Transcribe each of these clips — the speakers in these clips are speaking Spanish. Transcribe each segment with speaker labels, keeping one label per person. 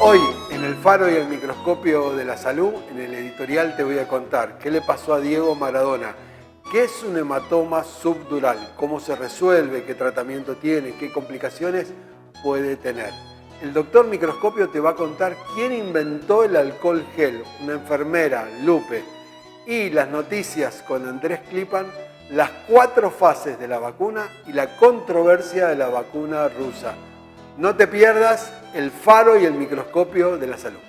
Speaker 1: Hoy, en El Faro y el Microscopio de la Salud, en el editorial te voy a contar qué le pasó a Diego Maradona, qué es un hematoma subdural, cómo se resuelve, qué tratamiento tiene, qué complicaciones puede tener. El doctor Microscopio te va a contar quién inventó el alcohol gel, una enfermera, Lupe, y las noticias con Andrés Klipan, las 4 fases de la vacuna y la controversia de la vacuna rusa. No te pierdas El Faro y el Microscopio de la Salud.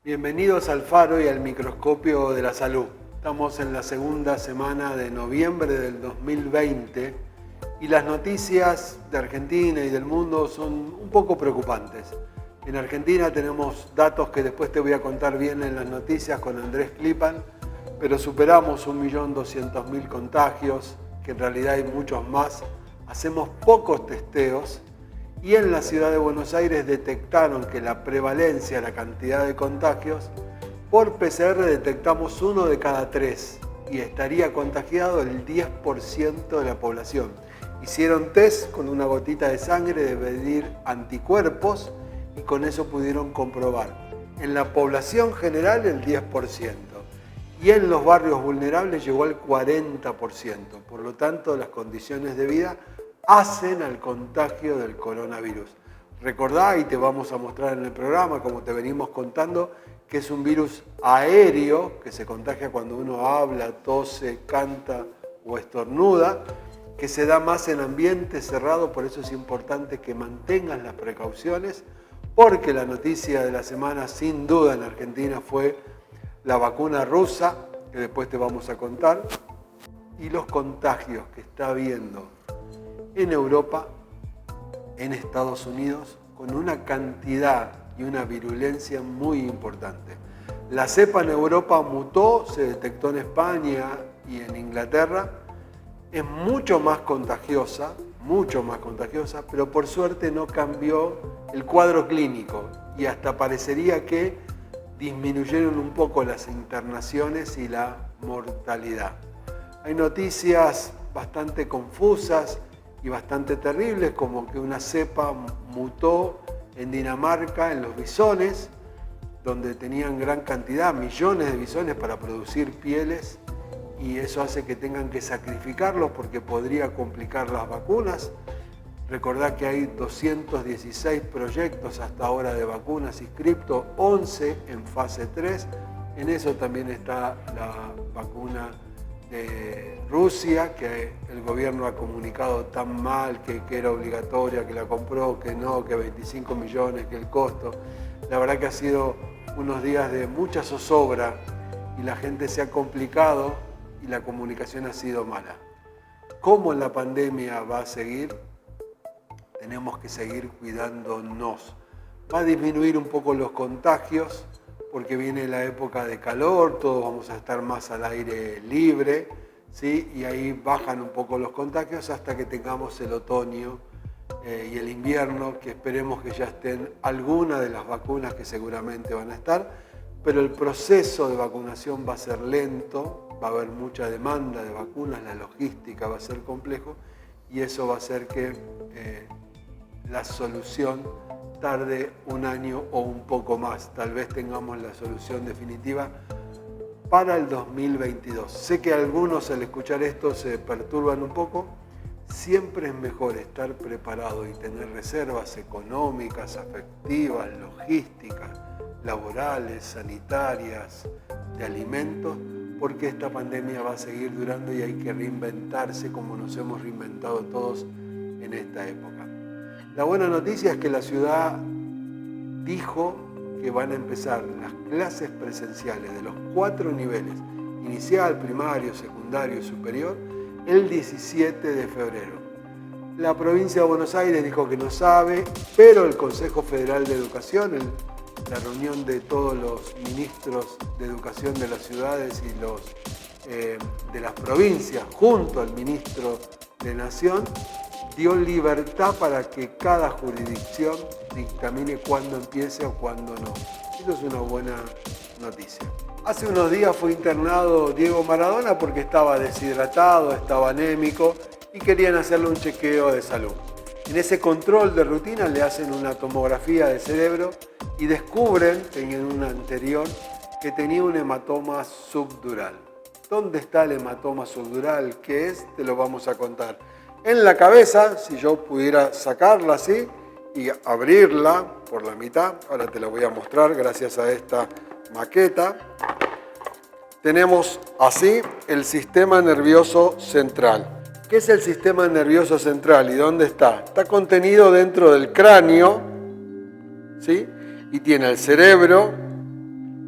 Speaker 1: Bienvenidos al Faro y al Microscopio de la Salud. Estamos en la segunda semana de noviembre del 2020 y las noticias de Argentina y del mundo son un poco preocupantes. En Argentina tenemos datos que después te voy a contar bien en las noticias con Andrés Klipan, pero superamos 1.200.000 contagios, que en realidad hay muchos más. Hacemos pocos testeos y en la ciudad de Buenos Aires detectaron que la prevalencia, la cantidad de contagios, por PCR detectamos 1 de cada 3 y estaría contagiado el 10% de la población. Hicieron test con una gotita de sangre de medir anticuerpos y con eso pudieron comprobar. En la población general el 10%. Y en los barrios vulnerables llegó al 40%. Por lo tanto, las condiciones de vida hacen al contagio del coronavirus. Recordá, y te vamos a mostrar en el programa, como te venimos contando, que es un virus aéreo, que se contagia cuando uno habla, tose, canta o estornuda, que se da más en ambiente cerrado, por eso es importante que mantengas las precauciones, porque la noticia de la semana, sin duda, en Argentina fue la vacuna rusa, que después te vamos a contar, y los contagios que está habiendo en Europa, en Estados Unidos, con una cantidad y una virulencia muy importante. La cepa en Europa mutó, se detectó en España y en Inglaterra, es mucho más contagiosa, pero por suerte no cambió el cuadro clínico y hasta parecería que disminuyeron un poco las internaciones y la mortalidad. Hay noticias bastante confusas y bastante terribles, como que una cepa mutó en Dinamarca, en los bisones, donde tenían gran cantidad, millones de bisones para producir pieles, y eso hace que tengan que sacrificarlos porque podría complicar las vacunas. Recordá que hay 216 proyectos hasta ahora de vacunas inscriptos, 11 en fase 3. En eso también está la vacuna de Rusia, que el gobierno ha comunicado tan mal que era obligatoria, que la compró, que no, que 25 millones, que el costo. La verdad que ha sido unos días de mucha zozobra y la gente se ha complicado y la comunicación ha sido mala. ¿Cómo la pandemia va a seguir? Tenemos que seguir cuidándonos. Va a disminuir un poco los contagios porque viene la época de calor, todos vamos a estar más al aire libre, ¿sí? Y ahí bajan un poco los contagios hasta que tengamos el otoño y el invierno, que esperemos que ya estén algunas de las vacunas que seguramente van a estar, pero el proceso de vacunación va a ser lento, va a haber mucha demanda de vacunas, la logística va a ser complejo y eso va a hacer que la solución tarde un año o un poco más. Tal vez tengamos la solución definitiva para el 2022. Sé que a algunos al escuchar esto se perturban un poco. Siempre es mejor estar preparado y tener reservas económicas, afectivas, logísticas, laborales, sanitarias, de alimentos, porque esta pandemia va a seguir durando y hay que reinventarse como nos hemos reinventado todos en esta época. La buena noticia es que la ciudad dijo que van a empezar las clases presenciales de los 4 niveles, inicial, primario, secundario y superior, el 17 de febrero. La provincia de Buenos Aires dijo que no sabe, pero el Consejo Federal de Educación, la reunión de todos los ministros de educación de las ciudades y los de las provincias, junto al ministro de Nación, dio libertad para que cada jurisdicción dictamine cuándo empiece o cuándo no. Eso es una buena noticia. Hace unos días fue internado Diego Maradona porque estaba deshidratado, estaba anémico y querían hacerle un chequeo de salud. En ese control de rutina le hacen una tomografía de cerebro y descubren, tenían una anterior, que tenía un hematoma subdural. ¿Dónde está el hematoma subdural? ¿Qué es? Te lo vamos a contar. En la cabeza, si yo pudiera sacarla así y abrirla por la mitad, ahora te la voy a mostrar gracias a esta maqueta, tenemos así el sistema nervioso central. ¿Qué es el sistema nervioso central y dónde está? Está contenido dentro del cráneo, ¿sí? Y tiene el cerebro,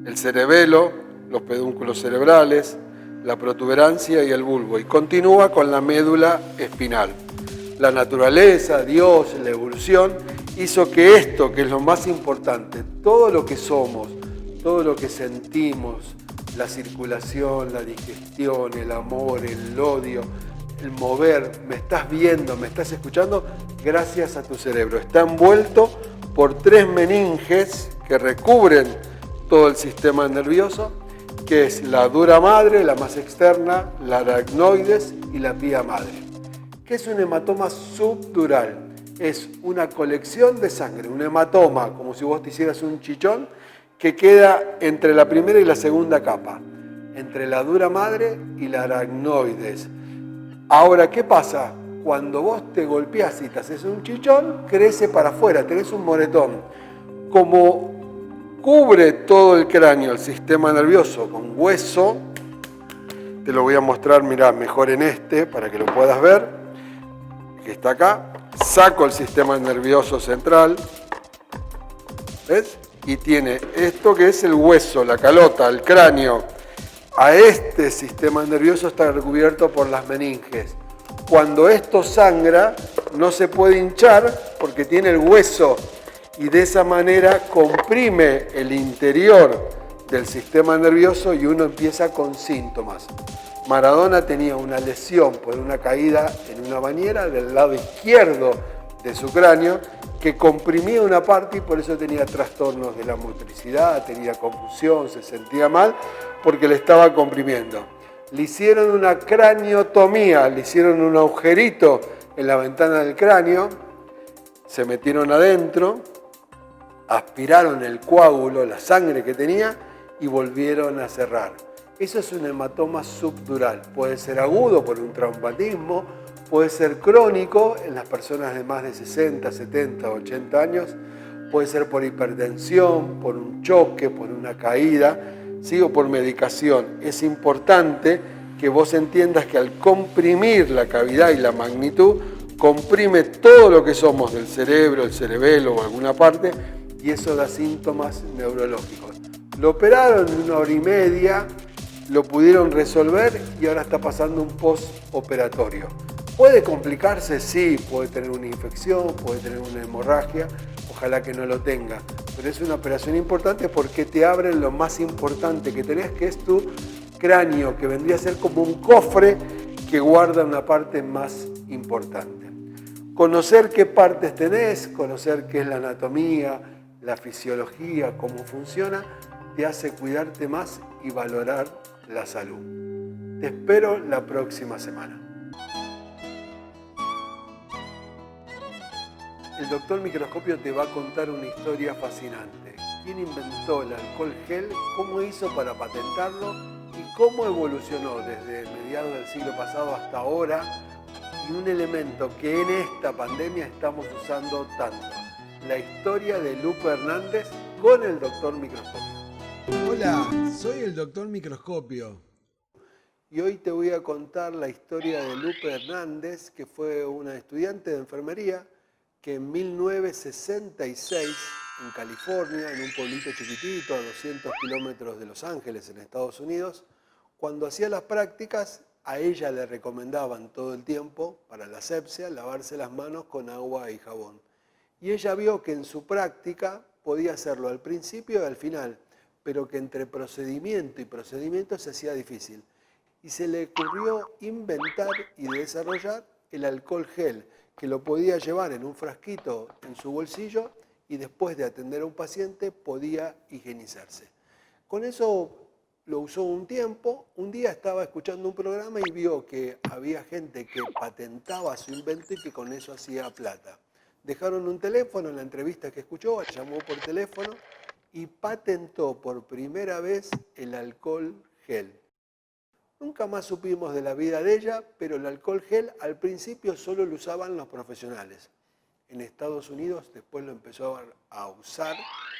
Speaker 1: el cerebelo, los pedúnculos cerebrales, la protuberancia y el bulbo, y continúa con la médula espinal. La naturaleza, Dios, la evolución, hizo que esto, que es lo más importante, todo lo que somos, todo lo que sentimos, la circulación, la digestión, el amor, el odio, el mover, me estás viendo, me estás escuchando, gracias a tu cerebro. Está envuelto por 3 meninges que recubren todo el sistema nervioso, que es la dura madre, la más externa, la aracnoides y la pía madre. ¿Qué es un hematoma subdural? Es una colección de sangre, un hematoma, como si vos te hicieras un chichón, que queda entre la primera y la segunda capa, entre la dura madre y la aracnoides. Ahora, ¿qué pasa? Cuando vos te golpeás y te haces un chichón, crece para afuera, tenés un moretón. Como cubre todo el cráneo, el sistema nervioso con hueso, te lo voy a mostrar, mirá, mejor en este, para que lo puedas ver, que está acá. Saco el sistema nervioso central, ¿ves? Y tiene esto que es el hueso, la calota, el cráneo. A este sistema nervioso está recubierto por las meninges. Cuando esto sangra, no se puede hinchar porque tiene el hueso y de esa manera comprime el interior del sistema nervioso y uno empieza con síntomas. Maradona tenía una lesión por una caída en una bañera del lado izquierdo de su cráneo que comprimía una parte y por eso tenía trastornos de la motricidad, tenía confusión, se sentía mal porque le estaba comprimiendo. Le hicieron una craniotomía, le hicieron un agujerito en la ventana del cráneo, se metieron adentro, aspiraron el coágulo, la sangre que tenía y volvieron a cerrar. Eso es un hematoma subdural. Puede ser agudo por un traumatismo, puede ser crónico en las personas de más de 60, 70, 80 años, puede ser por hipertensión, por un choque, por una caída, ¿sí? O por medicación. Es importante que vos entiendas que al comprimir la cavidad y la magnitud, comprime todo lo que somos del cerebro, el cerebelo o alguna parte, y eso da síntomas neurológicos. Lo operaron en 1 hora y media, lo pudieron resolver y ahora está pasando un postoperatorio. ¿Puede complicarse? Sí, puede tener una infección, puede tener una hemorragia, ojalá que no lo tenga. Pero es una operación importante porque te abren lo más importante que tenés, que es tu cráneo, que vendría a ser como un cofre que guarda una parte más importante. Conocer qué partes tenés, conocer qué es la anatomía, la fisiología, cómo funciona, te hace cuidarte más y valorar la salud. Te espero la próxima semana. El doctor Microscopio te va a contar una historia fascinante. ¿Quién inventó el alcohol gel? ¿Cómo hizo para patentarlo? ¿Y cómo evolucionó desde mediados del siglo pasado hasta ahora? Y un elemento que en esta pandemia estamos usando tanto. La historia de Lupe Hernández con el doctor Microscopio. Hola, soy el doctor Microscopio. Y hoy te voy a contar la historia de Lupe Hernández, que fue una estudiante de enfermería que en 1966, en California, en un pueblito chiquitito a 200 kilómetros de Los Ángeles, en Estados Unidos, cuando hacía las prácticas, a ella le recomendaban todo el tiempo, para la asepsia, lavarse las manos con agua y jabón. Y ella vio que en su práctica podía hacerlo al principio y al final, pero que entre procedimiento y procedimiento se hacía difícil. Y se le ocurrió inventar y desarrollar el alcohol gel, que lo podía llevar en un frasquito en su bolsillo y después de atender a un paciente podía higienizarse. Con eso lo usó un tiempo. Un día estaba escuchando un programa y vio que había gente que patentaba su invento y que con eso hacía plata. Dejaron un teléfono en la entrevista que escuchó, llamó por teléfono y patentó por primera vez el alcohol gel. Nunca más supimos de la vida de ella, pero el alcohol gel al principio solo lo usaban los profesionales. En Estados Unidos después lo empezó a usar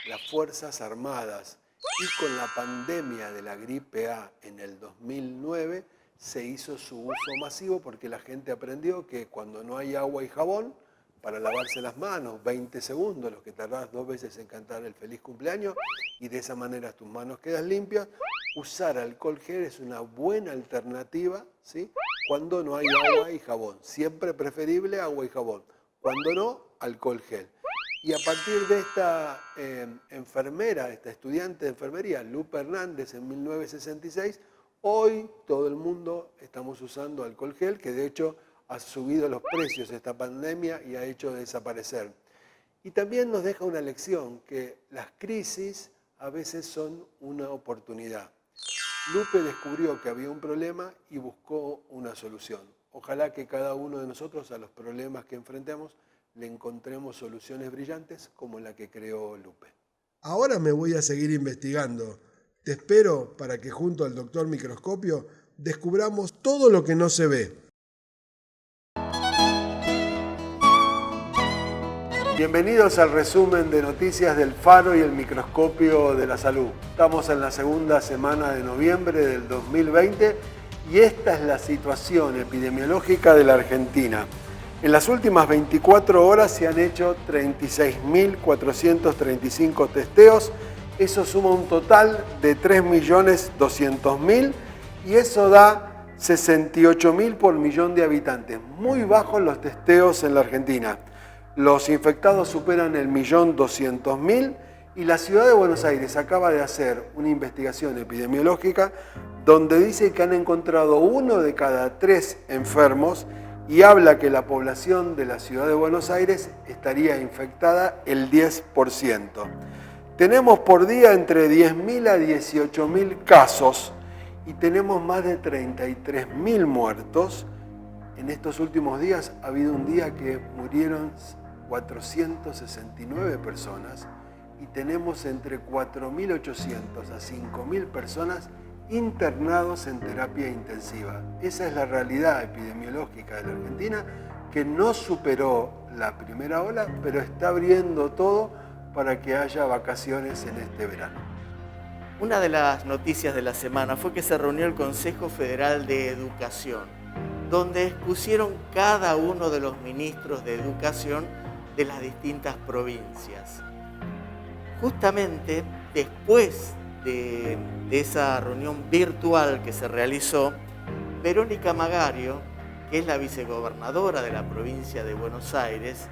Speaker 1: las Fuerzas Armadas y con la pandemia de la gripe A en el 2009 se hizo su uso masivo porque la gente aprendió que cuando no hay agua y jabón, para lavarse las manos, 20 segundos, los que tardás 2 veces en cantar el feliz cumpleaños, y de esa manera tus manos quedan limpias. Usar alcohol gel es una buena alternativa, ¿sí? Cuando no hay agua y jabón. Siempre preferible agua y jabón. Cuando no, alcohol gel. Y a partir de esta enfermera, esta estudiante de enfermería, Lupe Hernández, en 1966, hoy todo el mundo estamos usando alcohol gel, que de hecho ha subido los precios esta pandemia y ha hecho desaparecer. Y también nos deja una lección, que las crisis a veces son una oportunidad. Lupe descubrió que había un problema y buscó una solución. Ojalá que cada uno de nosotros a los problemas que enfrentemos le encontremos soluciones brillantes como la que creó Lupe.
Speaker 2: Ahora me voy a seguir investigando. Te espero para que junto al doctor Microscopio descubramos todo lo que no se ve.
Speaker 1: Bienvenidos al resumen de noticias del Faro y el Microscopio de la Salud. Estamos en la segunda semana de noviembre del 2020 y esta es la situación epidemiológica de la Argentina. En las últimas 24 horas se han hecho 36.435 testeos. Eso suma un total de 3.200.000 y eso da 68.000 por millón de habitantes. Muy bajos los testeos en la Argentina. Los infectados superan el 1.200.000 y la ciudad de Buenos Aires acaba de hacer una investigación epidemiológica donde dice que han encontrado 1 de cada 3 enfermos y habla que la población de la ciudad de Buenos Aires estaría infectada el 10%. Tenemos por día entre 10.000 a 18.000 casos y tenemos más de 33.000 muertos. En estos últimos días ha habido un día que murieron 469 personas y tenemos entre 4.800 a 5.000 personas internados en terapia intensiva. Esa es la realidad epidemiológica de la Argentina, que no superó la primera ola, pero está abriendo todo para que haya vacaciones en este verano.
Speaker 3: Una de las noticias de la semana fue que se reunió el Consejo Federal de Educación, donde expusieron cada uno de los ministros de Educación de las distintas provincias. Justamente después de esa reunión virtual que se realizó, Verónica Magario, que es la vicegobernadora de la provincia de Buenos Aires,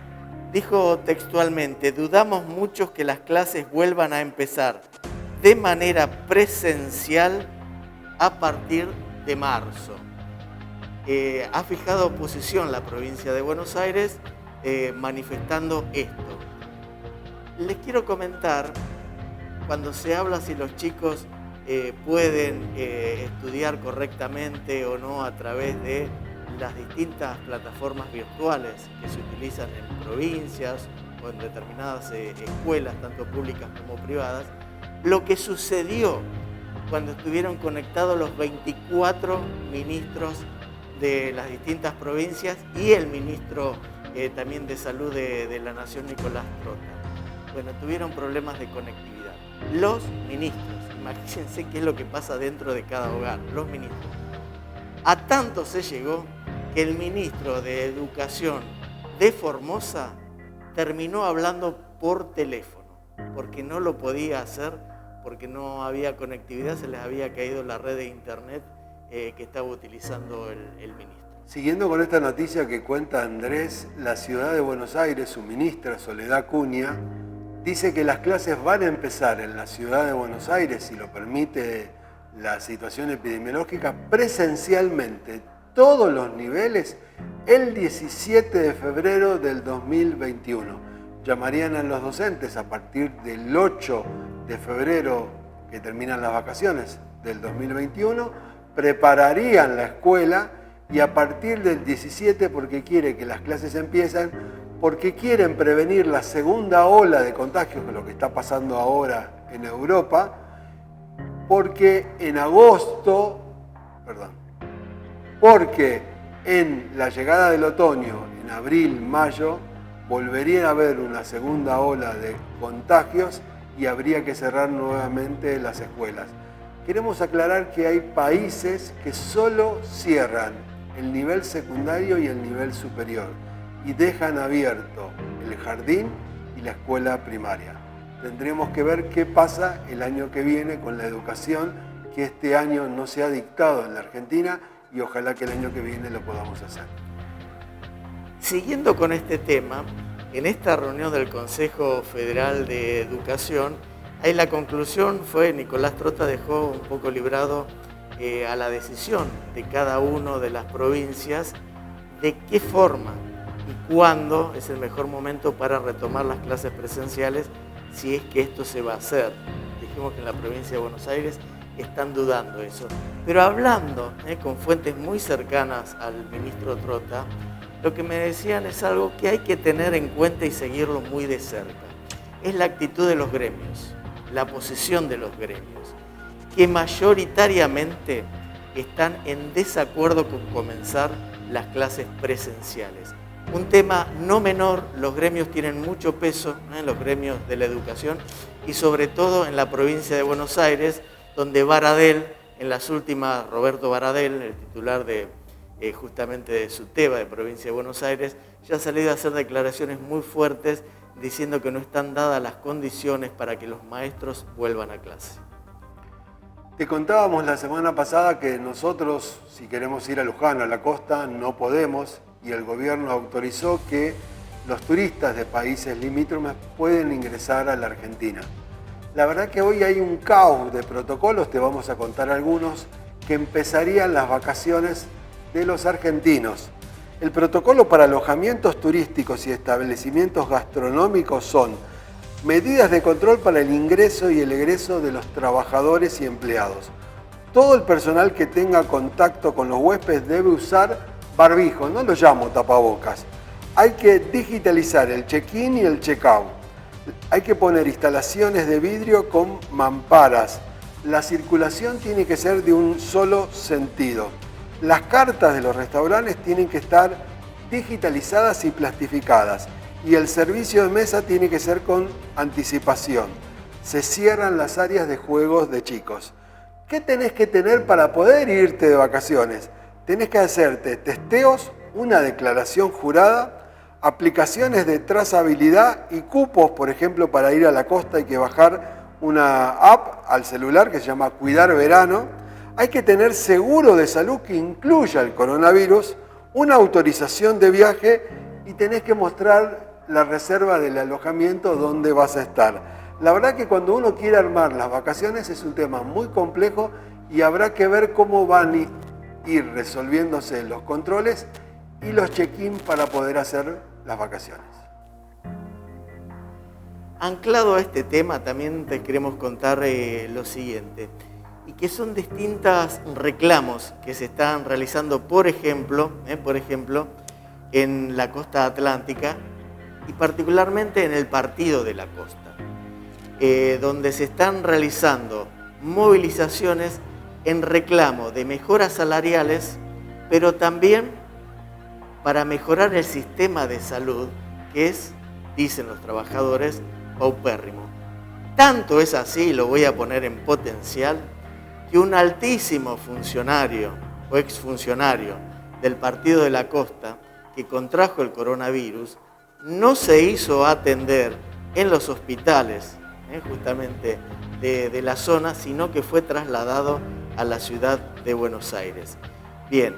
Speaker 3: dijo textualmente: dudamos mucho que las clases vuelvan a empezar de manera presencial a partir de marzo. Ha fijado posición la provincia de Buenos Aires manifestando esto. Les quiero comentar, cuando se habla si los chicos pueden estudiar correctamente o no a través de las distintas plataformas virtuales que se utilizan en provincias o en determinadas escuelas, tanto públicas como privadas, lo que sucedió cuando estuvieron conectados los 24 ministros de las distintas provincias y el ministro también de Salud de la Nación, Nicolás Trota. Bueno, tuvieron problemas de conectividad. Los ministros, imagínense qué es lo que pasa dentro de cada hogar, los ministros. A tanto se llegó que el ministro de Educación de Formosa terminó hablando por teléfono, porque no lo podía hacer, porque no había conectividad, se les había caído la red de internet que estaba utilizando el ministro.
Speaker 1: Siguiendo con esta noticia que cuenta Andrés, la ciudad de Buenos Aires, su ministra Soledad Cunha, dice que las clases van a empezar en la ciudad de Buenos Aires, si lo permite la situación epidemiológica, presencialmente, todos los niveles, el 17 de febrero del 2021. Llamarían a los docentes a partir del 8 de febrero, que terminan las vacaciones, del 2021, prepararían la escuela y a partir del 17, porque quiere que las clases empiecen, porque quieren prevenir la segunda ola de contagios, que es lo que está pasando ahora en Europa, porque en la llegada del otoño, en abril, mayo, volvería a haber una segunda ola de contagios y habría que cerrar nuevamente las escuelas. Queremos aclarar que hay países que solo cierran el nivel secundario y el nivel superior y dejan abierto el jardín y la escuela primaria. Tendremos que ver qué pasa el año que viene con la educación, que este año no se ha dictado en la Argentina y ojalá que el año que viene lo podamos hacer.
Speaker 3: Siguiendo con este tema, en esta reunión del Consejo Federal de Educación, ahí la conclusión fue, Nicolás Trota dejó un poco librado a la decisión de cada una de las provincias de qué forma y cuándo es el mejor momento para retomar las clases presenciales, si es que esto se va a hacer. Dijimos que en la provincia de Buenos Aires están dudando eso. Pero hablando con fuentes muy cercanas al ministro Trota, lo que me decían es algo que hay que tener en cuenta y seguirlo muy de cerca. Es la actitud de los gremios, la posición de los gremios, que mayoritariamente están en desacuerdo con comenzar las clases presenciales. Un tema no menor, los gremios tienen mucho peso, los gremios de la educación, y sobre todo en la provincia de Buenos Aires, donde Baradel, en las últimas, Roberto Baradel, el titular de justamente de SUTEBA, de provincia de Buenos Aires, ya ha salido a hacer declaraciones muy fuertes diciendo que no están dadas las condiciones para que los maestros vuelvan a clase.
Speaker 1: Te contábamos la semana pasada que nosotros, si queremos ir a Luján, a la costa, no podemos, y el gobierno autorizó que los turistas de países limítrofes pueden ingresar a la Argentina. La verdad que hoy hay un caos de protocolos, te vamos a contar algunos, que empezarían las vacaciones de los argentinos. El protocolo para alojamientos turísticos y establecimientos gastronómicos son medidas de control para el ingreso y el egreso de los trabajadores y empleados. Todo el personal que tenga contacto con los huéspedes debe usar barbijo, no lo llamo tapabocas. Hay que digitalizar el check-in y el check-out. Hay que poner instalaciones de vidrio con mamparas. La circulación tiene que ser de un solo sentido. Las cartas de los restaurantes tienen que estar digitalizadas y plastificadas. Y el servicio de mesa tiene que ser con anticipación. Se cierran las áreas de juegos de chicos. ¿Qué tenés que tener para poder irte de vacaciones? Tenés que hacerte testeos, una declaración jurada, aplicaciones de trazabilidad y cupos, por ejemplo, para ir a la costa hay que bajar una app al celular que se llama Cuidar Verano. Hay que tener seguro de salud que incluya el coronavirus, una autorización de viaje y tenés que mostrar la reserva del alojamiento donde vas a estar. La verdad que cuando uno quiere armar las vacaciones es un tema muy complejo y habrá que ver cómo van a ir resolviéndose los controles y los check-in para poder hacer las vacaciones.
Speaker 3: Anclado a este tema, también te queremos contar lo siguiente, y que son distintos reclamos que se están realizando, por ejemplo, en la costa atlántica y particularmente en el partido de la costa, donde se están realizando movilizaciones en reclamo de mejoras salariales, pero también para mejorar el sistema de salud, que es, dicen los trabajadores, paupérrimo. Tanto es así, lo voy a poner en potencial, que un altísimo funcionario o exfuncionario del partido de la costa que contrajo el coronavirus no se hizo atender en los hospitales justamente de la zona, sino que fue trasladado a la ciudad de Buenos Aires. Bien,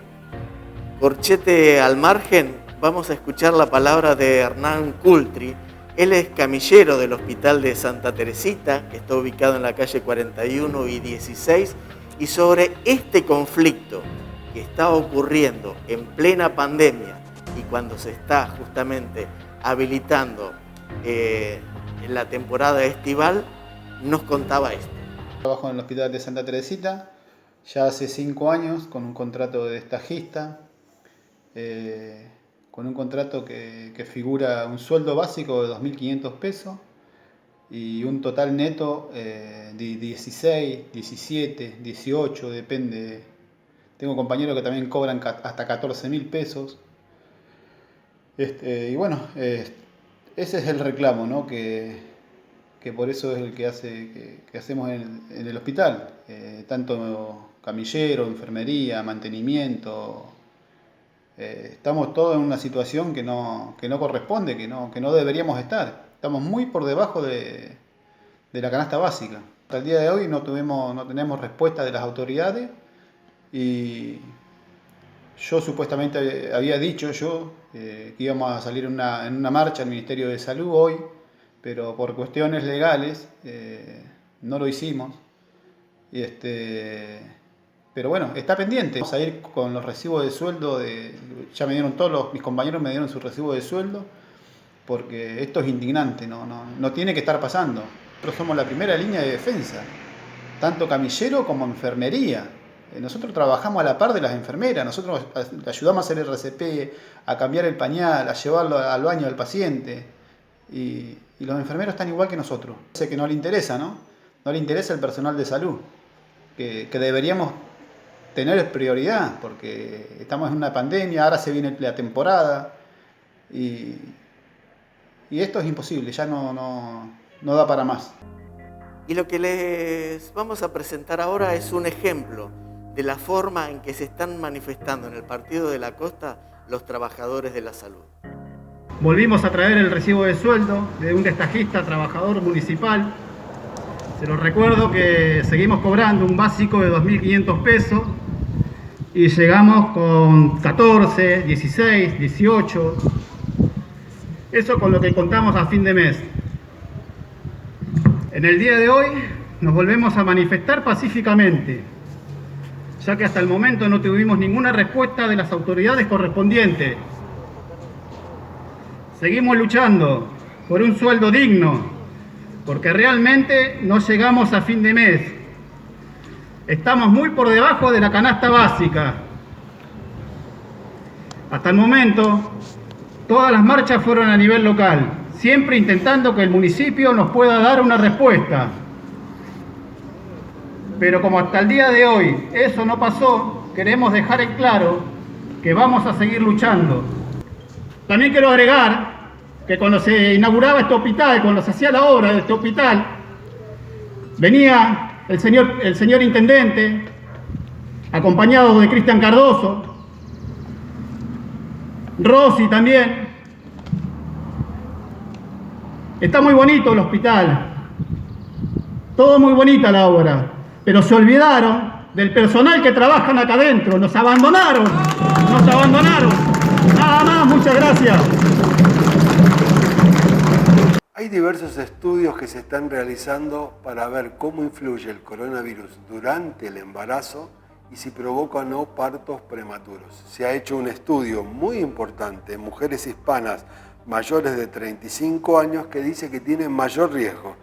Speaker 3: corchete al margen, vamos a escuchar la palabra de Hernán Cultri. Él es camillero del Hospital de Santa Teresita, que está ubicado en la calle 41 y 16, y sobre este conflicto que está ocurriendo en plena pandemia y cuando se está justamente habilitando la temporada estival, nos contaba esto.
Speaker 4: Trabajo en el Hospital de Santa Teresita, ya hace 5 años con un contrato de destajista, con un contrato que figura un sueldo básico de 2.500 pesos y un total neto de 16, 17, 18, depende. Tengo compañeros que también cobran hasta 14.000 pesos. Y bueno, ese es el reclamo, ¿no? Que por eso es el que hacemos en el hospital. Tanto camillero, enfermería, mantenimiento. Estamos todos en una situación que no corresponde, que no deberíamos estar. Estamos muy por debajo de la canasta básica. Hasta el día de hoy no tenemos respuesta de las autoridades y yo supuestamente había dicho que íbamos a salir en una marcha al Ministerio de Salud hoy, pero por cuestiones legales no lo hicimos. Pero bueno, está pendiente. Vamos a ir con los recibos de sueldo, ya me dieron mis compañeros me dieron su recibo de sueldo, porque esto es indignante, no tiene que estar pasando. Nosotros somos la primera línea de defensa, tanto camillero como enfermería. Nosotros trabajamos a la par de las enfermeras, nosotros ayudamos a hacer el RCP, a cambiar el pañal, a llevarlo al baño del paciente. Y los enfermeros están igual que nosotros. Sé que no le interesa, ¿no? No le interesa el personal de salud, que deberíamos tener prioridad, porque estamos en una pandemia, ahora se viene la temporada y esto es imposible, ya no da para más.
Speaker 3: Y lo que les vamos a presentar ahora es un ejemplo de la forma en que se están manifestando en el Partido de la Costa los trabajadores de la salud.
Speaker 5: Volvimos a traer el recibo de sueldo de un destajista trabajador municipal. Se los recuerdo que seguimos cobrando un básico de 2.500 pesos y llegamos con 14, 16, 18. Eso con lo que contamos a fin de mes. En el día de hoy nos volvemos a manifestar pacíficamente, ya que hasta el momento no tuvimos ninguna respuesta de las autoridades correspondientes. Seguimos luchando por un sueldo digno, porque realmente no llegamos a fin de mes. Estamos muy por debajo de la canasta básica. Hasta el momento, todas las marchas fueron a nivel local, siempre intentando que el municipio nos pueda dar una respuesta. Pero como hasta el día de hoy eso no pasó, queremos dejar en claro que vamos a seguir luchando. También quiero agregar que cuando se inauguraba este hospital, cuando se hacía la obra de este hospital, venía el señor intendente, acompañado de Cristian Cardoso, Rossi también. Está muy bonito el hospital, todo muy bonita la obra, pero se olvidaron del personal que trabajan acá adentro, nos abandonaron. Nada más, muchas gracias.
Speaker 1: Hay diversos estudios que se están realizando para ver cómo influye el coronavirus durante el embarazo y si provoca o no partos prematuros. Se ha hecho un estudio muy importante en mujeres hispanas mayores de 35 años que dice que tienen mayor riesgo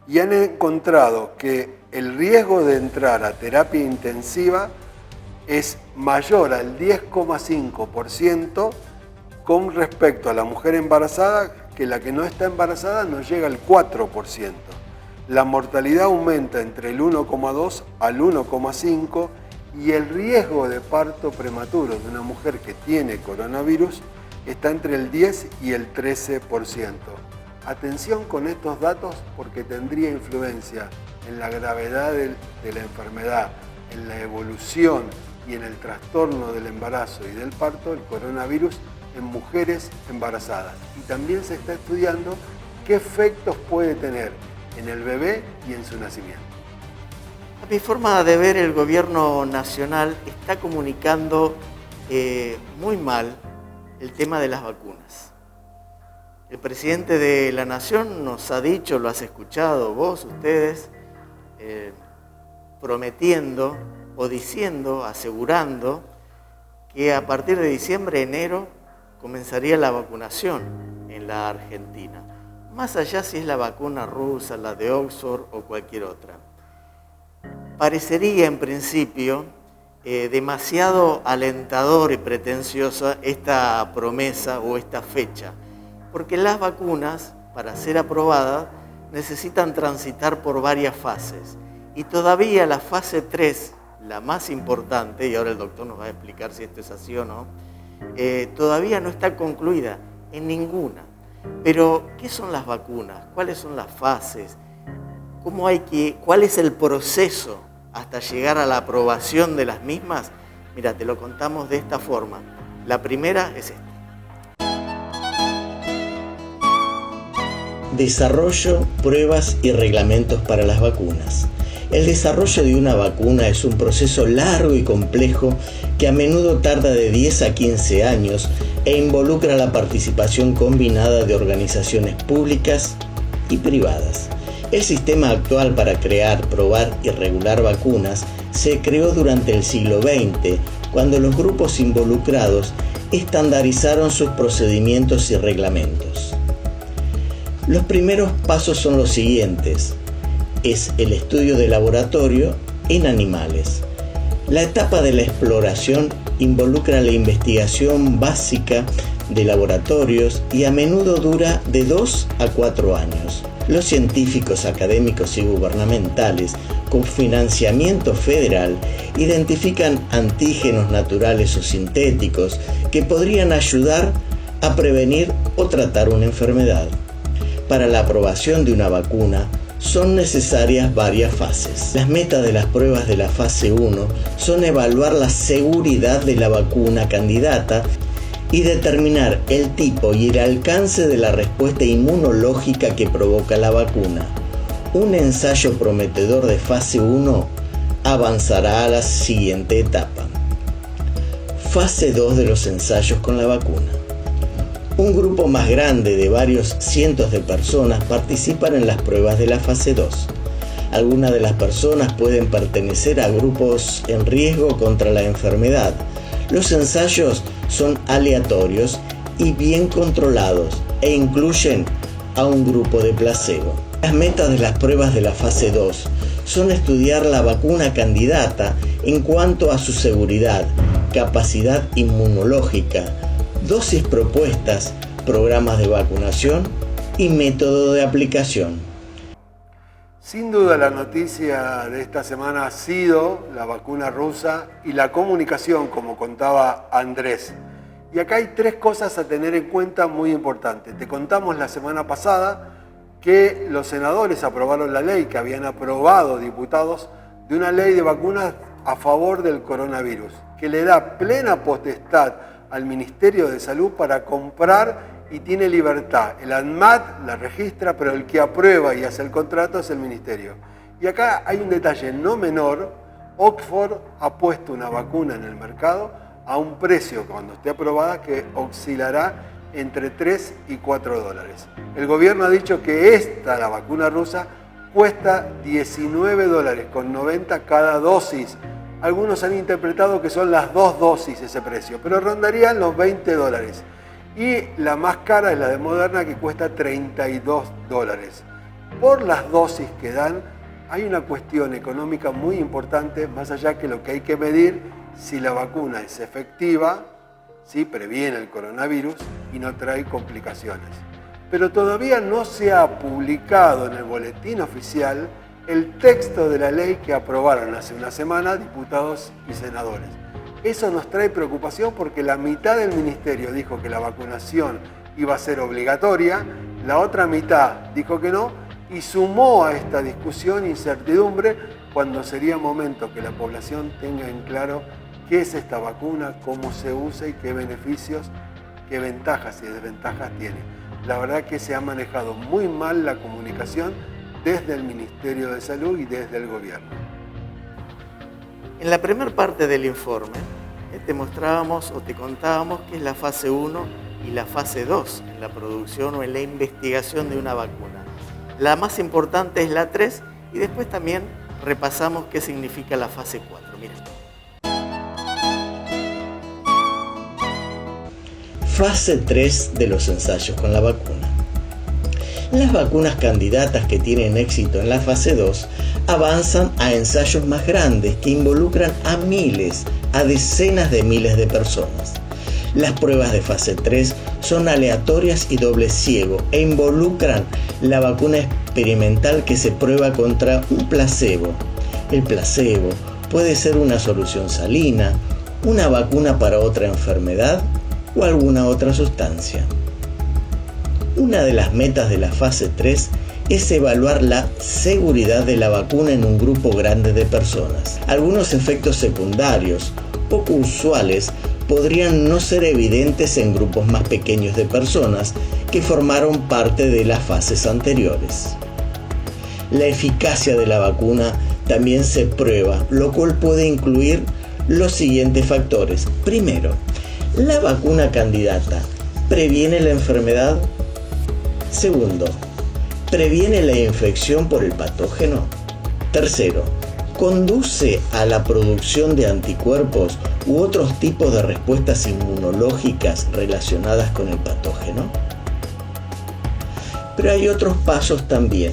Speaker 1: y han encontrado que el riesgo de entrar a terapia intensiva es mayor al 10,5% con respecto a la mujer embarazada, que la que no está embarazada no llega al 4%. La mortalidad aumenta entre el 1,2 al 1,5 y el riesgo de parto prematuro de una mujer que tiene coronavirus está entre el 10 y el 13%. Atención con estos datos porque tendría influencia en la gravedad de la enfermedad, en la evolución y en el trastorno del embarazo y del parto, el coronavirus en mujeres embarazadas. Y también se está estudiando qué efectos puede tener en el bebé y en su nacimiento.
Speaker 3: A mi forma de ver, el gobierno nacional está comunicando muy mal el tema de las vacunas. El presidente de la Nación nos ha dicho, lo has escuchado vos, ustedes, prometiendo o diciendo, asegurando que a partir de diciembre, enero, comenzaría la vacunación en la Argentina. Más allá si es la vacuna rusa, la de Oxford o cualquier otra. Parecería en principio demasiado alentador y pretenciosa esta promesa o esta fecha, porque las vacunas, para ser aprobadas, necesitan transitar por varias fases. Y todavía la fase 3, la más importante, y ahora el doctor nos va a explicar si esto es así o no, todavía no está concluida en ninguna. Pero, ¿qué son las vacunas? ¿Cuáles son las fases? ¿Cuál es el proceso hasta llegar a la aprobación de las mismas? Mira, te lo contamos de esta forma. La primera es esta.
Speaker 6: Desarrollo, pruebas y reglamentos para las vacunas. El desarrollo de una vacuna es un proceso largo y complejo que a menudo tarda de 10 a 15 años e involucra la participación combinada de organizaciones públicas y privadas. El sistema actual para crear, probar y regular vacunas se creó durante el siglo XX, cuando los grupos involucrados estandarizaron sus procedimientos y reglamentos. Los primeros pasos son los siguientes. Es el estudio de laboratorio en animales. La etapa de la exploración involucra la investigación básica de laboratorios y a menudo dura de 2 a 4 años. Los científicos, académicos y gubernamentales con financiamiento federal identifican antígenos naturales o sintéticos que podrían ayudar a prevenir o tratar una enfermedad. Para la aprobación de una vacuna son necesarias varias fases. Las metas de las pruebas de la fase 1 son evaluar la seguridad de la vacuna candidata y determinar el tipo y el alcance de la respuesta inmunológica que provoca la vacuna. Un ensayo prometedor de fase 1 avanzará a la siguiente etapa. Fase 2 de los ensayos con la vacuna. Un grupo más grande de varios cientos de personas participan en las pruebas de la fase 2. Algunas de las personas pueden pertenecer a grupos en riesgo contra la enfermedad. Los ensayos son aleatorios y bien controlados e incluyen a un grupo de placebo. Las metas de las pruebas de la fase 2 son estudiar la vacuna candidata en cuanto a su seguridad, capacidad inmunológica, dosis propuestas, programas de vacunación y método de aplicación.
Speaker 1: Sin duda la noticia de esta semana ha sido la vacuna rusa y la comunicación, como contaba Andrés. Y acá hay 3 cosas a tener en cuenta muy importantes. Te contamos la semana pasada que los senadores aprobaron la ley, que habían aprobado diputados, de una ley de vacunas a favor del coronavirus, que le da plena potestad al Ministerio de Salud para comprar y tiene libertad. El ANMAT la registra, pero el que aprueba y hace el contrato es el Ministerio. Y acá hay un detalle no menor. Oxford ha puesto una vacuna en el mercado a un precio, cuando esté aprobada, que oscilará entre 3 y 4 dólares. El gobierno ha dicho que la vacuna rusa, cuesta 19 dólares con 90 cada dosis. Algunos han interpretado que son las 2 dosis ese precio, pero rondarían los 20 dólares. Y la más cara es la de Moderna, que cuesta 32 dólares. Por las dosis que dan, hay una cuestión económica muy importante, más allá que lo que hay que medir, si la vacuna es efectiva, si previene el coronavirus y no trae complicaciones. Pero todavía no se ha publicado en el boletín oficial el texto de la ley que aprobaron hace una semana diputados y senadores. Eso nos trae preocupación porque la mitad del ministerio dijo que la vacunación iba a ser obligatoria, la otra mitad dijo que no, y sumó a esta discusión incertidumbre cuando sería momento que la población tenga en claro qué es esta vacuna, cómo se usa y qué beneficios, qué ventajas y desventajas tiene. La verdad que se ha manejado muy mal la comunicación desde el Ministerio de Salud y desde el gobierno.
Speaker 3: En la primera parte del informe te mostrábamos o te contábamos qué es la fase 1 y la fase 2 en la producción o en la investigación de una vacuna. La más importante es la 3 y después también repasamos qué significa la fase 4. Mira.
Speaker 6: Fase 3 de los ensayos con la vacuna. Las vacunas candidatas que tienen éxito en la fase 2 avanzan a ensayos más grandes que involucran a miles, a decenas de miles de personas. Las pruebas de fase 3 son aleatorias y doble ciego e involucran la vacuna experimental que se prueba contra un placebo. El placebo puede ser una solución salina, una vacuna para otra enfermedad o alguna otra sustancia. Una de las metas de la fase 3 es evaluar la seguridad de la vacuna en un grupo grande de personas. Algunos efectos secundarios poco usuales podrían no ser evidentes en grupos más pequeños de personas que formaron parte de las fases anteriores. La eficacia de la vacuna también se prueba, lo cual puede incluir los siguientes factores. Primero, ¿la vacuna candidata previene la enfermedad? Segundo, ¿previene la infección por el patógeno? Tercero, ¿conduce a la producción de anticuerpos u otros tipos de respuestas inmunológicas relacionadas con el patógeno? Pero hay otros pasos también,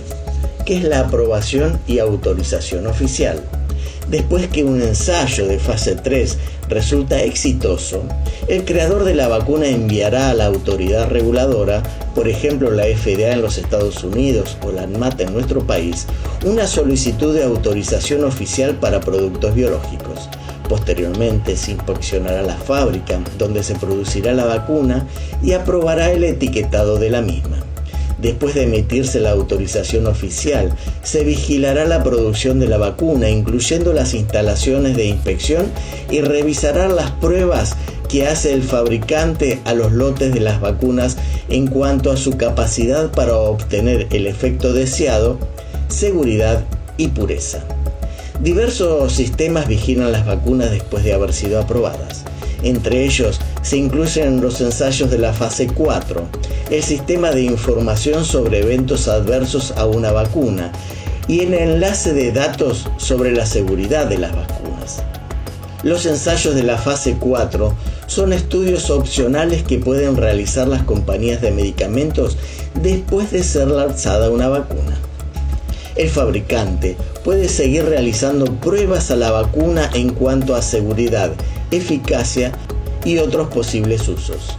Speaker 6: que es la aprobación y autorización oficial. Después que un ensayo de fase 3 resulta exitoso, el creador de la vacuna enviará a la autoridad reguladora, por ejemplo la FDA en los Estados Unidos o la ANMAT en nuestro país, una solicitud de autorización oficial para productos biológicos. Posteriormente se inspeccionará la fábrica donde se producirá la vacuna y aprobará el etiquetado de la misma. Después de emitirse la autorización oficial, se vigilará la producción de la vacuna, incluyendo las instalaciones de inspección, y revisará las pruebas que hace el fabricante a los lotes de las vacunas en cuanto a su capacidad para obtener el efecto deseado, seguridad y pureza. Diversos sistemas vigilan las vacunas después de haber sido aprobadas. Entre ellos se incluyen los ensayos de la fase 4, el sistema de información sobre eventos adversos a una vacuna y el enlace de datos sobre la seguridad de las vacunas. Los ensayos de la fase 4 son estudios opcionales que pueden realizar las compañías de medicamentos después de ser lanzada una vacuna. El fabricante puede seguir realizando pruebas a la vacuna en cuanto a seguridad, eficacia y otros posibles usos.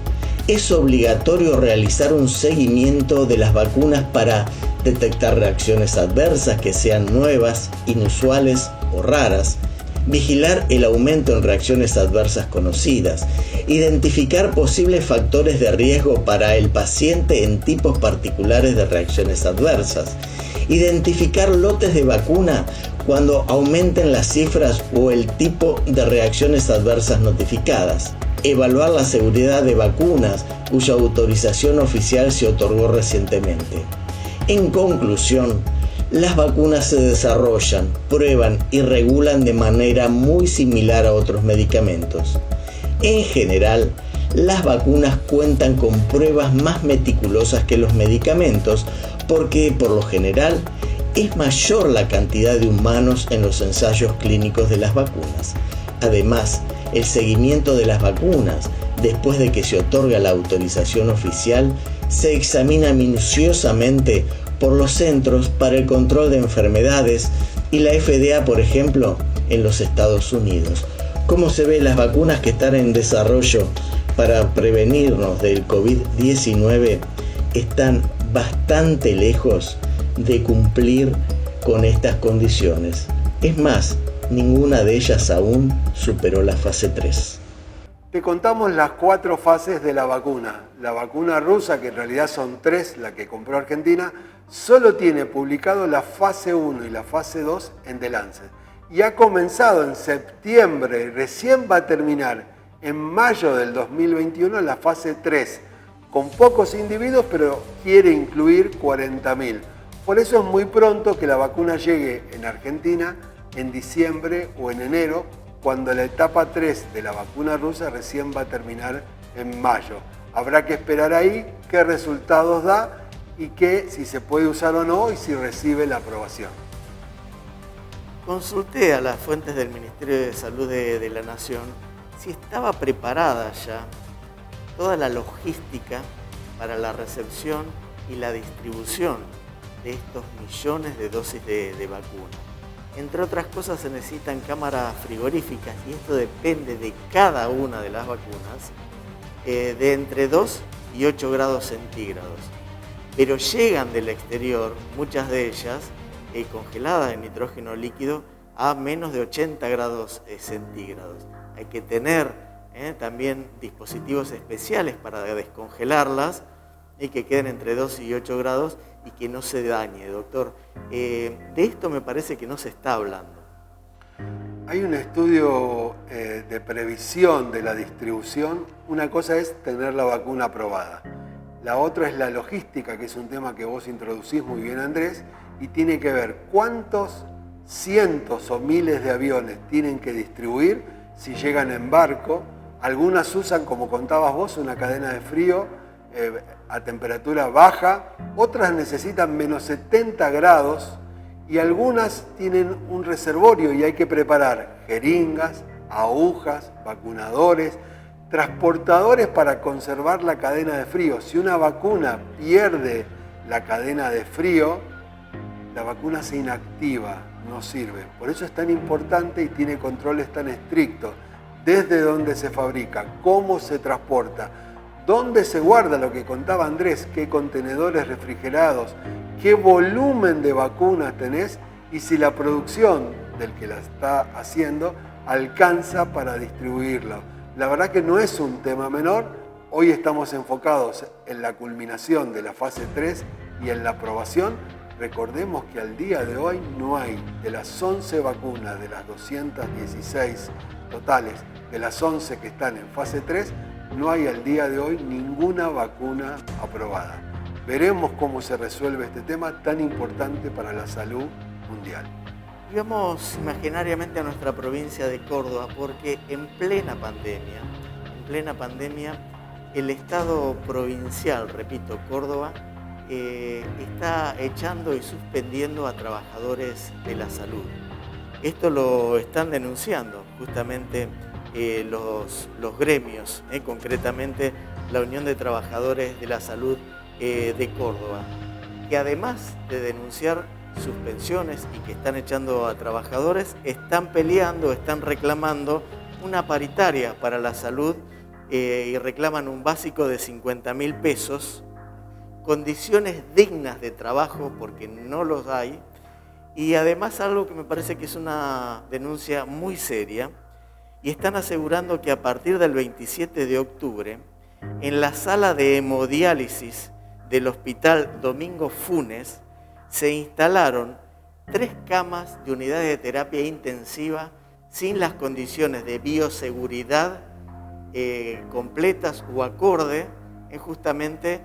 Speaker 6: Es obligatorio realizar un seguimiento de las vacunas para detectar reacciones adversas que sean nuevas, inusuales o raras, vigilar el aumento en reacciones adversas conocidas, identificar posibles factores de riesgo para el paciente en tipos particulares de reacciones adversas, identificar lotes de vacuna cuando aumenten las cifras o el tipo de reacciones adversas notificadas, evaluar la seguridad de vacunas cuya autorización oficial se otorgó recientemente. En conclusión, las vacunas se desarrollan, prueban y regulan de manera muy similar a otros medicamentos. En general, las vacunas cuentan con pruebas más meticulosas que los medicamentos porque, por lo general, es mayor la cantidad de humanos en los ensayos clínicos de las vacunas. Además, el seguimiento de las vacunas, después de que se otorga la autorización oficial, se examina minuciosamente por los Centros para el Control de Enfermedades y la FDA, por ejemplo, en los Estados Unidos. Como se ve, las vacunas que están en desarrollo para prevenirnos del COVID-19 están bastante lejos de cumplir con estas condiciones. Es más, ninguna de ellas aún superó la fase 3.
Speaker 1: Te contamos las 4 fases de la vacuna. La vacuna rusa, que en realidad son 3, la que compró Argentina, solo tiene publicado la fase 1 y la fase 2 en The Lancet. Y ha comenzado en septiembre, recién va a terminar en mayo del 2021 la fase 3, con pocos individuos, pero quiere incluir 40.000. Por eso es muy pronto que la vacuna llegue en Argentina en diciembre o en enero, cuando la etapa 3 de la vacuna rusa recién va a terminar en mayo. Habrá que esperar ahí qué resultados da y si se puede usar o no y si recibe la aprobación.
Speaker 3: Consulté a las fuentes del Ministerio de Salud de la Nación si estaba preparada ya toda la logística para la recepción y la distribución de estos millones de dosis de vacuna. Entre otras cosas se necesitan cámaras frigoríficas y esto depende de cada una de las vacunas, de entre 2 y 8 grados centígrados. Pero llegan del exterior, muchas de ellas, congeladas en nitrógeno líquido, a menos de 80 grados centígrados. Hay que tener también dispositivos especiales para descongelarlas y que queden entre 2 y 8 grados y que no se dañe, doctor. De esto me parece que no se está hablando.
Speaker 1: Hay un estudio de previsión de la distribución. Una cosa es tener la vacuna aprobada. La otra es la logística, que es un tema que vos introducís muy bien, Andrés, y tiene que ver cuántos cientos o miles de aviones tienen que distribuir si llegan en barco. Algunas usan, como contabas vos, una cadena de frío a temperatura baja, otras necesitan menos 70 grados y algunas tienen un reservorio y hay que preparar jeringas, agujas, vacunadores, transportadores para conservar la cadena de frío. Si una vacuna pierde la cadena de frío, la vacuna se inactiva, no sirve. Por eso es tan importante y tiene controles tan estrictos. Desde dónde se fabrica, cómo se transporta, dónde se guarda, lo que contaba Andrés, qué contenedores refrigerados, qué volumen de vacunas tenés y si la producción del que la está haciendo alcanza para distribuirla. La verdad que no es un tema menor. Hoy estamos enfocados en la culminación de la fase 3 y en la aprobación. Recordemos que al día de hoy no hay, de las 11 vacunas, de las 216 totales, de las 11 que están en fase 3, no hay al día de hoy ninguna vacuna aprobada. Veremos cómo se resuelve este tema tan importante para la salud mundial.
Speaker 3: Vamos imaginariamente a nuestra provincia de Córdoba, porque en plena pandemia, el Estado provincial, repito, Córdoba, está echando y suspendiendo a trabajadores de la salud. Esto lo están denunciando justamente los gremios, concretamente la Unión de Trabajadores de la Salud de Córdoba, que además de denunciar suspensiones y que están echando a trabajadores, están peleando, están reclamando una paritaria para la salud y reclaman un básico de 50.000 pesos, condiciones dignas de trabajo porque no los hay, y además algo que me parece que es una denuncia muy seria, y están asegurando que a partir del 27 de octubre, en la sala de hemodiálisis del Hospital Domingo Funes, se instalaron 3 camas de unidades de terapia intensiva sin las condiciones de bioseguridad completas o acorde, justamente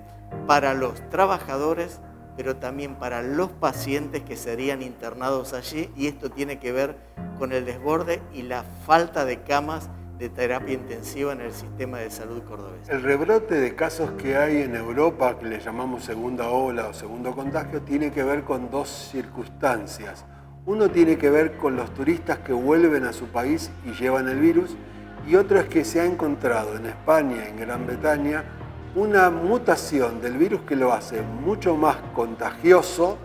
Speaker 3: para los trabajadores, pero también para los pacientes que serían internados allí, y esto tiene que ver con el desborde y la falta de camas de terapia intensiva en el sistema de salud cordobés.
Speaker 1: El rebrote de casos que hay en Europa, que le llamamos segunda ola o segundo contagio, tiene que ver con 2 circunstancias. Uno tiene que ver con los turistas que vuelven a su país y llevan el virus, y otro es que se ha encontrado en España, en Gran Bretaña, una mutación del virus que lo hace mucho más contagioso.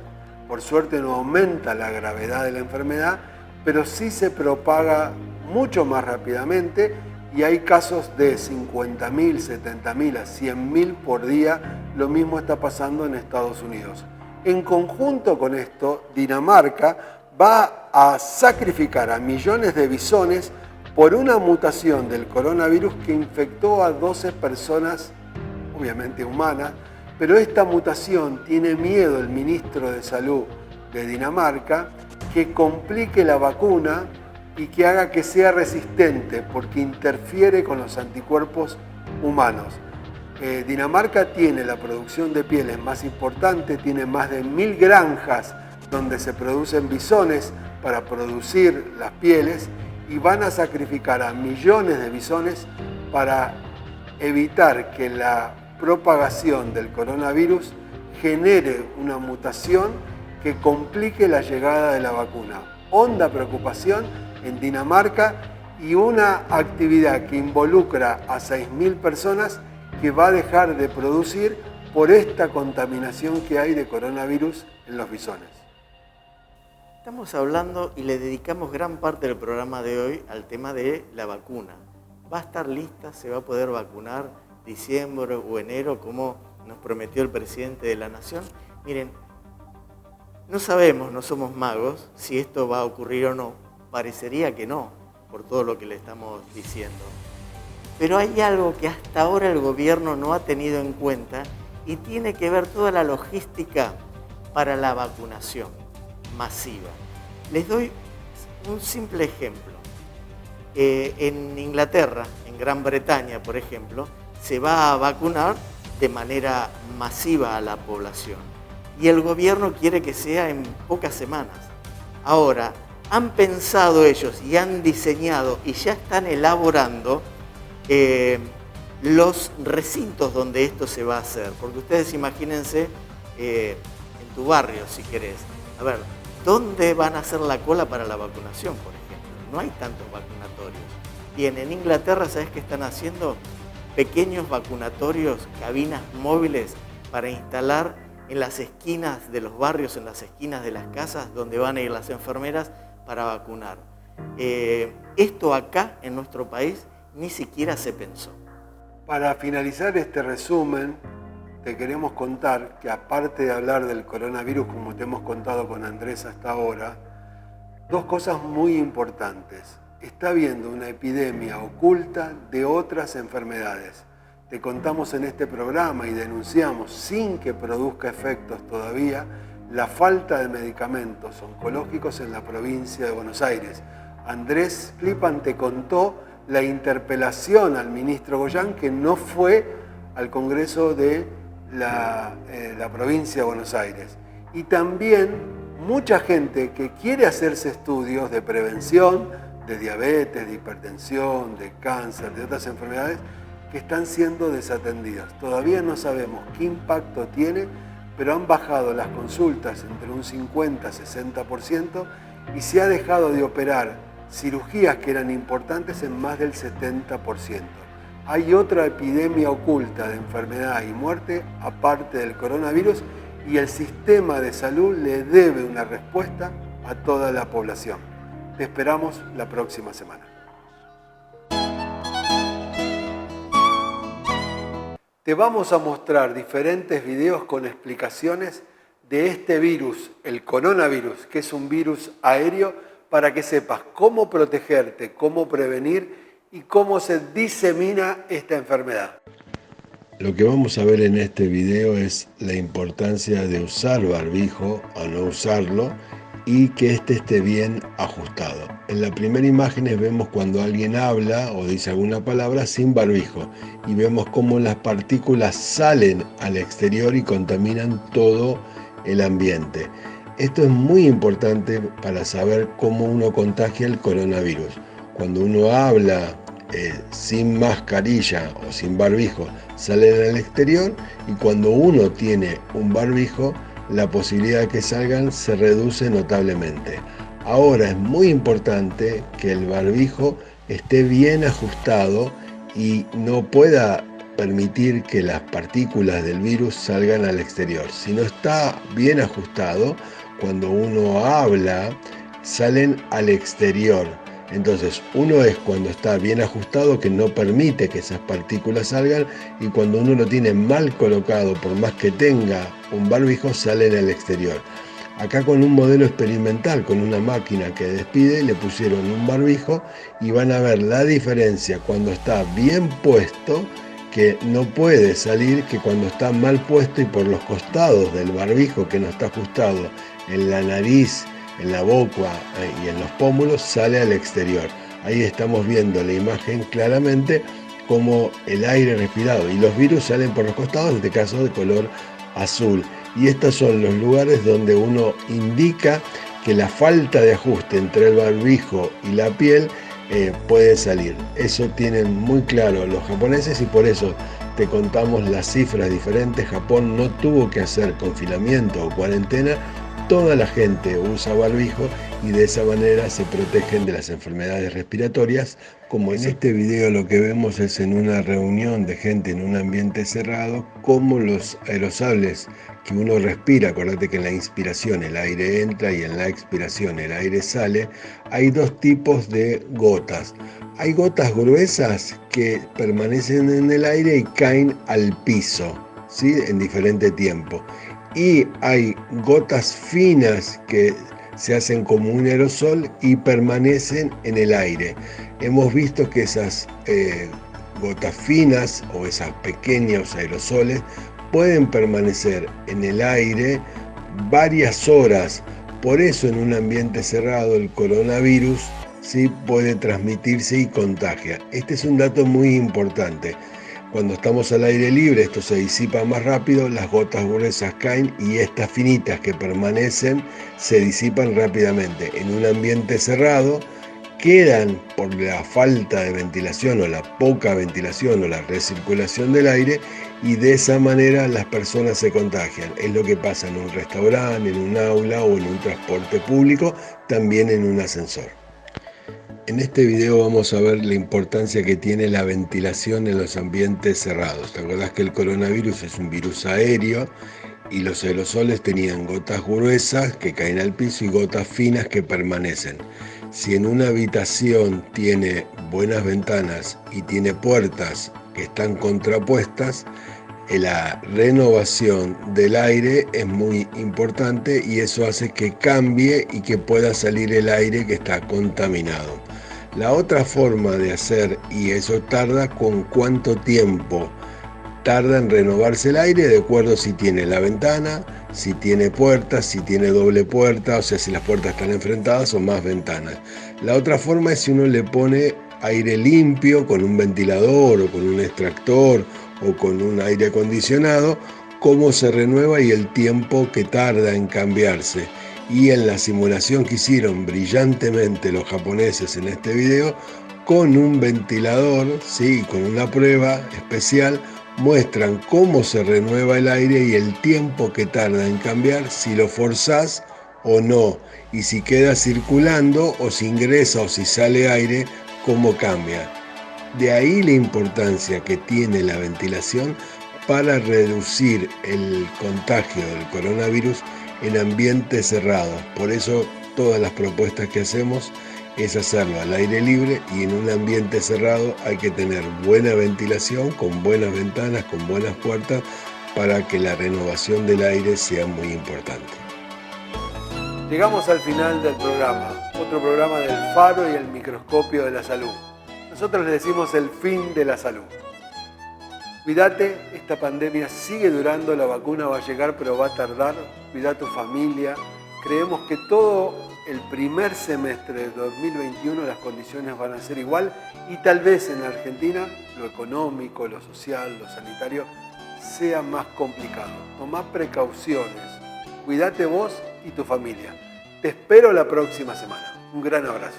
Speaker 1: Por suerte no aumenta la gravedad de la enfermedad, pero sí se propaga mucho más rápidamente y hay casos de 50.000, 70.000 a 100.000 por día. Lo mismo está pasando en Estados Unidos. En conjunto con esto, Dinamarca va a sacrificar a millones de bisones por una mutación del coronavirus que infectó a 12 personas, obviamente humanas, pero esta mutación tiene miedo el ministro de Salud de Dinamarca que complique la vacuna y que haga que sea resistente porque interfiere con los anticuerpos humanos. Dinamarca tiene la producción de pieles más importante, tiene más de 1000 granjas donde se producen bisones para producir las pieles y van a sacrificar a millones de bisones para evitar que la propagación del coronavirus genere una mutación que complique la llegada de la vacuna. Honda preocupación en Dinamarca y una actividad que involucra a 6.000 personas que va a dejar de producir por esta contaminación que hay de coronavirus en los bisones.
Speaker 3: Estamos hablando y le dedicamos gran parte del programa de hoy al tema de la vacuna. ¿Va a estar lista? ¿Se va a poder vacunar diciembre o enero como nos prometió el presidente de la Nación? Miren, no sabemos, no somos magos, si esto va a ocurrir o no. Parecería que no, por todo lo que le estamos diciendo. Pero hay algo que hasta ahora el gobierno no ha tenido en cuenta y tiene que ver toda la logística para la vacunación masiva. Les doy un simple ejemplo. En Inglaterra, en Gran Bretaña, por ejemplo, se va a vacunar de manera masiva a la población. Y el gobierno quiere que sea en pocas semanas. Ahora, han pensado ellos y han diseñado y ya están elaborando los recintos donde esto se va a hacer. Porque ustedes imagínense en tu barrio, si querés. A ver, ¿dónde van a hacer la cola para la vacunación, por ejemplo? No hay tantos vacunatorios. Bien, en Inglaterra, ¿sabes qué están haciendo? Pequeños vacunatorios, cabinas móviles para instalar en las esquinas de los barrios, en las esquinas de las casas, donde van a ir las enfermeras para vacunar. Esto acá, en nuestro país, ni siquiera se pensó.
Speaker 1: Para finalizar este resumen, te queremos contar que aparte de hablar del coronavirus, como te hemos contado con Andrés hasta ahora, dos cosas muy importantes. Está habiendo una epidemia oculta de otras enfermedades. Te contamos en este programa y denunciamos, sin que produzca efectos todavía, la falta de medicamentos oncológicos en la provincia de Buenos Aires. Andrés Flipan te contó la interpelación al ministro Goyán, que no fue al Congreso de la provincia de Buenos Aires. Y también mucha gente que quiere hacerse estudios de prevención, de diabetes, de hipertensión, de cáncer, de otras enfermedades, que están siendo desatendidas. Todavía no sabemos qué impacto tiene, pero han bajado las consultas entre un 50-60% y se ha dejado de operar cirugías que eran importantes en más del 70%. Hay otra epidemia oculta de enfermedad y muerte aparte del coronavirus y el sistema de salud le debe una respuesta a toda la población. Te esperamos la próxima semana. Te vamos a mostrar diferentes videos con explicaciones de este virus, el coronavirus, que es un virus aéreo, para que sepas cómo protegerte, cómo prevenir y cómo se disemina esta enfermedad.
Speaker 2: Lo que vamos a ver en este video es la importancia de usar barbijo o no usarlo y que esté bien ajustado. En la primera imagen vemos cuando alguien habla o dice alguna palabra sin barbijo y vemos cómo las partículas salen al exterior y contaminan todo el ambiente. Esto es muy importante para saber cómo uno contagia el coronavirus. Cuando uno habla sin mascarilla o sin barbijo, salen al exterior, y cuando uno tiene un barbijo, la posibilidad de que salgan se reduce notablemente. Ahora es muy importante que el barbijo esté bien ajustado y no pueda permitir que las partículas del virus salgan al exterior. Si no está bien ajustado, cuando uno habla, salen al exterior. Entonces, uno es cuando está bien ajustado, que no permite que esas partículas salgan, y cuando uno lo tiene mal colocado, por más que tenga un barbijo, salen al exterior. Acá con un modelo experimental, con una máquina que despide, le pusieron un barbijo y van a ver la diferencia cuando está bien puesto, que no puede salir, que cuando está mal puesto y por los costados del barbijo que no está ajustado en la nariz, en la boca y en los pómulos, sale al exterior. Ahí estamos viendo la imagen claramente como el aire respirado y los virus salen por los costados, en este caso de color azul. Y estos son los lugares donde uno indica que la falta de ajuste entre el barbijo y la piel puede salir. Eso tienen muy claro los japoneses y por eso te contamos las cifras diferentes. Japón no tuvo que hacer confinamiento o cuarentena toda la gente usa barbijo y de esa manera se protegen de las enfermedades respiratorias. Como en este video lo que vemos es en una reunión de gente en un ambiente cerrado, cómo los aerosoles que uno respira, acordate que en la inspiración el aire entra y en la expiración el aire sale, hay dos tipos de gotas. Hay gotas gruesas que permanecen en el aire y caen al piso, ¿sí? En diferente tiempo. Y hay gotas finas que se hacen como un aerosol y permanecen en el aire. Hemos visto que esas gotas finas o esas pequeños aerosoles pueden permanecer en el aire varias horas. Por eso en un ambiente cerrado el coronavirus sí puede transmitirse y contagia. Este es un dato muy importante. Cuando estamos al aire libre esto se disipa más rápido, las gotas gruesas caen y estas finitas que permanecen se disipan rápidamente. En un ambiente cerrado quedan por la falta de ventilación o la poca ventilación o la recirculación del aire y de esa manera las personas se contagian. Es lo que pasa en un restaurante, en un aula o en un transporte público, también en un ascensor. En este video vamos a ver la importancia que tiene la ventilación en los ambientes cerrados. ¿Te acordás que el coronavirus es un virus aéreo y los aerosoles tenían gotas gruesas que caen al piso y gotas finas que permanecen? Si en una habitación tiene buenas ventanas y tiene puertas que están contrapuestas, la renovación del aire es muy importante y eso hace que cambie y que pueda salir el aire que está contaminado. La otra forma de hacer, y eso tarda, con cuánto tiempo tarda en renovarse el aire, de acuerdo si tiene la ventana, si tiene puertas, si tiene doble puerta, o sea, si las puertas están enfrentadas o más ventanas. La otra forma es si uno le pone aire limpio con un ventilador o con un extractor o con un aire acondicionado, cómo se renueva y el tiempo que tarda en cambiarse. Y en la simulación que hicieron brillantemente los japoneses en este video, con un ventilador, ¿sí? Con una prueba especial, muestran cómo se renueva el aire y el tiempo que tarda en cambiar, si lo forzás o no, y si queda circulando o si ingresa o si sale aire, cómo cambia. De ahí la importancia que tiene la ventilación para reducir el contagio del coronavirus en ambientes cerrados. Por eso todas las propuestas que hacemos es hacerlo al aire libre y en un ambiente cerrado hay que tener buena ventilación, con buenas ventanas, con buenas puertas, para que la renovación del aire sea muy importante.
Speaker 1: Llegamos al final del programa, otro programa del Faro y el Microscopio de la Salud. Nosotros le decimos el fin de la salud. Cuídate, esta pandemia sigue durando, la vacuna va a llegar pero va a tardar. Cuida a tu familia. Creemos que todo el primer semestre de 2021 las condiciones van a ser igual y tal vez en Argentina lo económico, lo social, lo sanitario sea más complicado. Tomá precauciones. Cuídate vos y tu familia. Te espero la próxima semana. Un gran abrazo.